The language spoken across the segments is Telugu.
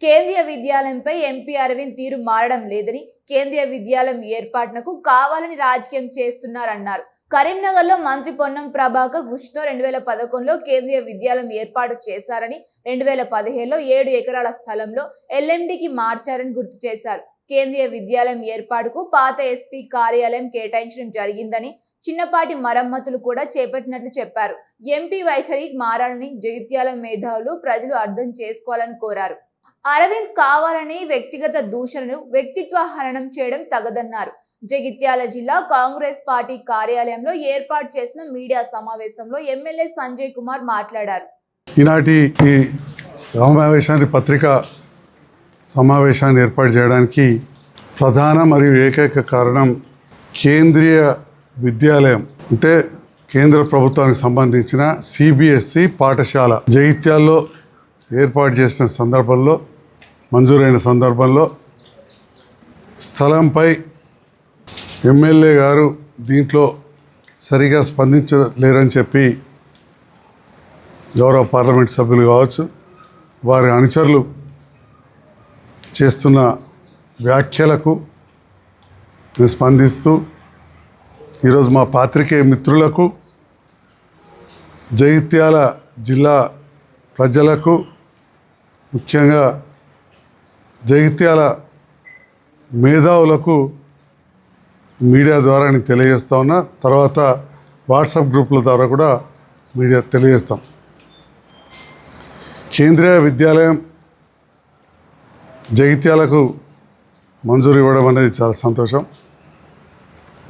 కేంద్రీయ విద్యాలయంపై ఎంపీ అరవింద్ తీరు మారడం లేదని, కేంద్రీయ విద్యాలయం ఏర్పాటునకు కావాలని రాజకీయం చేస్తున్నారన్నారు. కరీంనగర్లో మంత్రి పొన్నం ప్రభాకర్ కృషితో 2011లో కేంద్రీయ విద్యాలయం ఏర్పాటు చేశారని, 2015లో 7 ఎకరాల స్థలంలో ఎల్ఎండికి మార్చారని గుర్తు చేశారు. కేంద్రీయ విద్యాలయం ఏర్పాటుకు పాత ఎస్పీ కార్యాలయం కేటాయించడం జరిగిందని, చిన్నపాటి మరమ్మతులు కూడా చేపట్టినట్లు చెప్పారు. ఎంపీ వైఖరి మారాలని జగిత్యాల మేధావులు ప్రజలు అర్థం చేసుకోవాలని కోరారు. అరవింద్ కావాలని వ్యక్తిగత దూషణను, వ్యక్తిత్వ హననం చేయడం తగదన్నారు. జగిత్యాల జిల్లా కాంగ్రెస్ పార్టీ కార్యాలయంలో ఏర్పాటు చేసిన మీడియా సమావేశంలో ఎమ్మెల్యే సంజయ్ కుమార్ మాట్లాడారు. ఈనాటి ఈ సమావేశాన్ని పత్రికా సమావేశాన్ని ఏర్పాటు చేయడానికి ప్రధాన మరియు ఏకైక కారణం కేంద్రీయ విద్యాలయం అంటే కేంద్ర ప్రభుత్వానికి సంబంధించిన సిబిఎస్ఈ పాఠశాల జగిత్యాల్లో ఏర్పాటు చేసిన సందర్భంలో, మంజూరైన సందర్భంలో స్థలంపై ఎమ్మెల్యే గారు దీంట్లో సరిగా స్పందించలేరని చెప్పి గౌరవ పార్లమెంట్ సభ్యులు కావచ్చు, వారి అనుచరులు చేస్తున్న వ్యాఖ్యలకు స్పందిస్తూ ఈరోజు మా పాత్రికేయ మిత్రులకు, జగిత్యాల జిల్లా ప్రజలకు, ముఖ్యంగా జగిత్యాల మేధావులకు మీడియా ద్వారా నేను తెలియజేస్తా ఉన్నా. తర్వాత వాట్సాప్ గ్రూపుల ద్వారా కూడా మీడియా తెలియజేస్తాం. కేంద్రీయ విద్యాలయం జగిత్యాలకు మంజూరు ఇవ్వడం అనేది చాలా సంతోషం.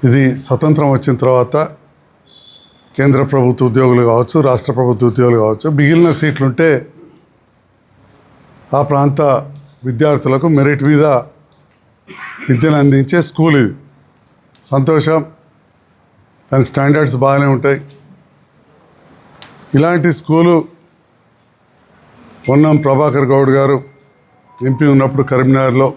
ఇది స్వతంత్రం వచ్చిన తర్వాత కేంద్ర ప్రభుత్వ ఉద్యోగులు కావచ్చు, రాష్ట్ర ప్రభుత్వ ఉద్యోగులు కావచ్చు, మిగిలిన సీట్లుంటే ఆ ప్రాంత విద్యార్థులకు మెరిట్ మీద విద్యను అందించే స్కూల్ ఇది. సంతోషం, దాని స్టాండర్డ్స్ బాగానే ఉంటాయి. ఇలాంటి స్కూలు పొన్నం ప్రభాకర్ గౌడ్ గారు ఎంపీ ఉన్నప్పుడు కరీంనగర్లో